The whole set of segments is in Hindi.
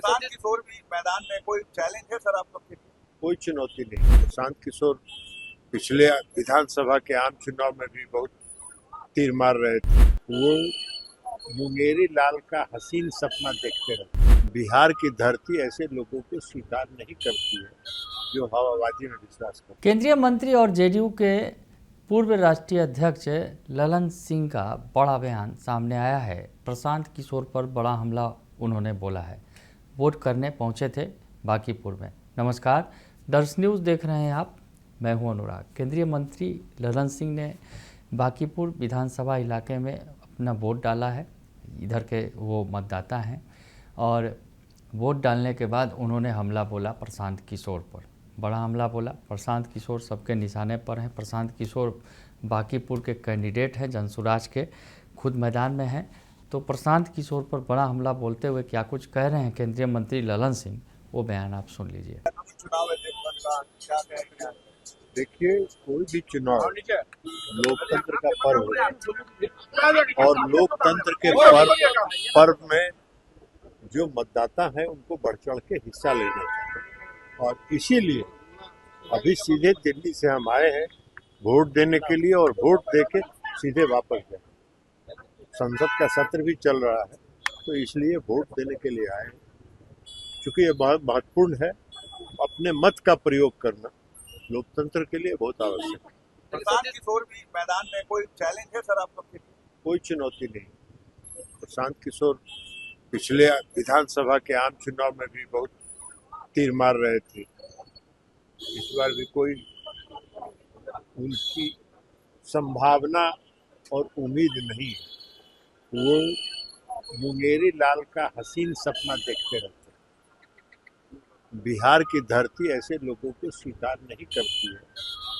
प्रशांत किशोर भी मैदान में कोई चैलेंज है सर आप लोग के लिए? कोई चुनौती नहीं। प्रशांत किशोर पिछले विधानसभा के आम चुनाव में भी बहुत तीर मार रहे थे। वो मुंगेरी लाल का हसीन सपना देखते रहे। बिहार की धरती ऐसे लोगों को स्वीकार नहीं करती है जो हवाबाजी में विश्वास करते। केंद्रीय मंत्री और जेडीयू के पूर्व राष्ट्रीय अध्यक्ष ललन सिंह का बड़ा बयान सामने आया है। प्रशांत किशोर पर बड़ा हमला उन्होंने बोला है। वोट करने पहुंचे थे बांकीपुर में। नमस्कार, दर्श न्यूज़ देख रहे हैं आप, मैं हूं अनुराग। केंद्रीय मंत्री ललन सिंह ने बांकीपुर विधानसभा इलाके में अपना वोट डाला है। इधर के वो मतदाता हैं और वोट डालने के बाद उन्होंने हमला बोला प्रशांत किशोर पर, बड़ा हमला बोला। प्रशांत किशोर सबके निशाने पर हैं। प्रशांत किशोर बांकीपुर के कैंडिडेट हैं, जनसुराज के, खुद मैदान में हैं। तो प्रशांत किशोर पर बड़ा हमला बोलते हुए क्या कुछ कह रहे हैं केंद्रीय मंत्री ललन सिंह, वो बयान आप सुन लीजिए। चुनाव है क्या कहेंगे? देखिए, कोई भी चुनाव लोकतंत्र का पर्व है और लोकतंत्र के पर्व में जो मतदाता है उनको बढ़ चढ़ के हिस्सा लेना चाहिए। और इसीलिए अभी सीधे दिल्ली से हम आए हैं वोट देने के लिए और वोट देके सीधे वापस गए। संसद का सत्र भी चल रहा है तो इसलिए वोट देने के लिए आए हैं। क्योंकि ये बहुत महत्वपूर्ण है, अपने मत का प्रयोग करना लोकतंत्र के लिए बहुत आवश्यक है। प्रशांत किशोर भी मैदान में कोई चैलेंज है सर आप लोग के लिए? कोई चुनौती नहीं। प्रशांत किशोर पिछले विधानसभा के आम चुनाव में भी बहुत तीर मार रहे थे। इस बार भी कोई उनकी संभावना और उम्मीद नहीं है। वो मुंगेरी लाल का हसीन सपना देखते रहते। बिहार की धरती ऐसे लोगों को स्वीकार नहीं करती है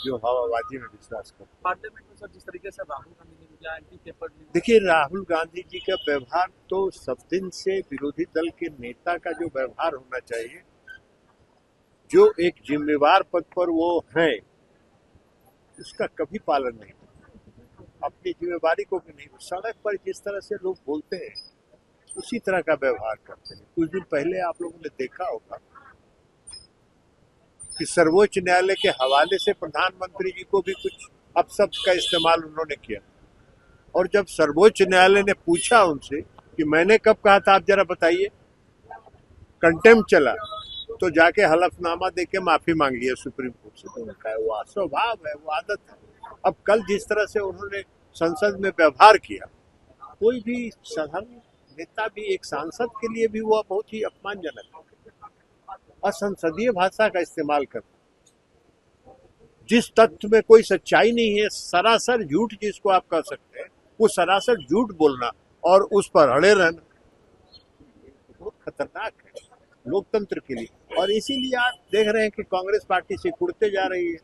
जो हवाबाजी में विश्वास करते। पार्लियामेंट में सर जिस तरीके से राहुल गांधी ने किया एंटी पेपर, देखिए, राहुल गांधी जी का व्यवहार तो सब दिन से विरोधी दल के नेता का जो व्यवहार होना चाहिए, जो एक जिम्मेवार पद पर वो हैं, उसका कभी पालन नहीं। अपनी जिम्मेवारी को भी नहीं। सड़क पर जिस तरह से लोग बोलते हैं उसी तरह का व्यवहार करते हैं। कुछ दिन पहले आप लोगों ने देखा होगा कि सर्वोच्च न्यायालय के हवाले से प्रधानमंत्री जी को भी कुछ अपशब्द का इस्तेमाल उन्होंने किया। और जब सर्वोच्च न्यायालय ने पूछा उनसे कि मैंने कब कहा था, आप जरा बताइए, कंटेम्प्ट चला तो जाके हलफनामा देके माफी मांग लिया सुप्रीम कोर्ट से। तो उनका वो स्वभाव है, वो आदत है। अब कल जिस तरह से उन्होंने संसद में व्यवहार किया, कोई भी साधारण नेता भी, एक सांसद के लिए भी वो बहुत ही अपमानजनक है। असंसदीय भाषा का इस्तेमाल करना, जिस तथ्य में कोई सच्चाई नहीं है, सरासर झूठ जिसको आप कह सकते हैं, वो सरासर झूठ बोलना और उस पर अड़े रहना बहुत खतरनाक है लोकतंत्र के लिए। और इसीलिए आप देख रहे हैं कि कांग्रेस पार्टी से कुड़ते जा रही है।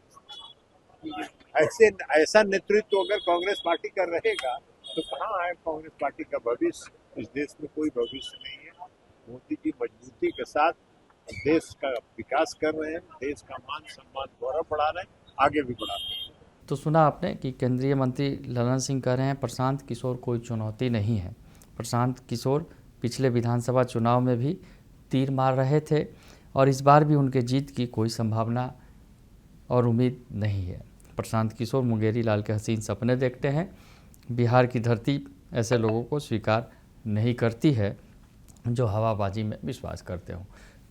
ऐसा नेतृत्व अगर कांग्रेस पार्टी का रहेगा तो कहाँ है कांग्रेस पार्टी का भविष्य? इस देश में कोई भविष्य नहीं है। मोदी जी मजबूती के साथ देश का विकास कर रहे हैं, देश का मान सम्मान गौरव बढ़ा रहे हैं, आगे भी बढ़ा रहे हैं। तो सुना आपने कि केंद्रीय मंत्री ललन सिंह कह रहे हैं प्रशांत किशोर कोई चुनौती नहीं है। प्रशांत किशोर पिछले विधानसभा चुनाव में भी तीर मार रहे थे और इस बार भी उनके जीत की कोई संभावना और उम्मीद नहीं है। प्रशांत किशोर मुंगेरी लाल के हसीन सपने देखते हैं। बिहार की धरती ऐसे लोगों को स्वीकार नहीं करती है जो हवाबाजी में विश्वास करते हों।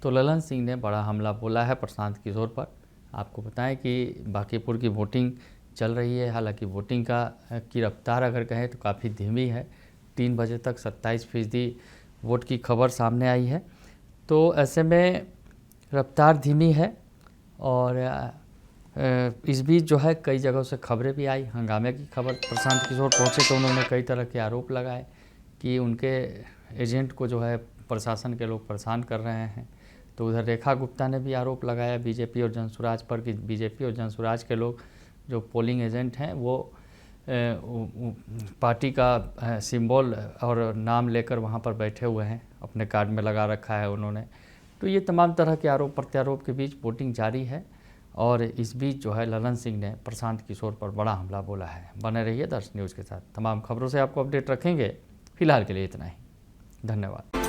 तो ललन सिंह ने बड़ा हमला बोला है प्रशांत किशोर पर। आपको बताएं कि बांकीपुर की वोटिंग चल रही है। हालांकि वोटिंग की रफ्तार अगर कहें तो काफ़ी धीमी है। 3 बजे तक 27% वोट की खबर सामने आई है। तो ऐसे में रफ्तार धीमी है और इस बीच जो है कई जगहों से खबरें भी आई, हंगामे की खबर। प्रशांत किशोर पहुँचे तो उन्होंने कई तरह के आरोप लगाए कि उनके एजेंट को जो है प्रशासन के लोग परेशान कर रहे हैं। तो उधर रेखा गुप्ता ने भी आरोप लगाया बीजेपी और जनसुराज पर कि बीजेपी और जनसुराज के लोग जो पोलिंग एजेंट हैं वो पार्टी का सिंबल और नाम लेकर वहाँ पर बैठे हुए हैं, अपने कार्ड में लगा रखा है उन्होंने। तो ये तमाम तरह के आरोप प्रत्यारोप के बीच वोटिंग जारी है और इस बीच जो है ललन सिंह ने प्रशांत किशोर पर बड़ा हमला बोला है। बने रहिए दर्श न्यूज़ के साथ, तमाम खबरों से आपको अपडेट रखेंगे। फिलहाल के लिए इतना ही, धन्यवाद।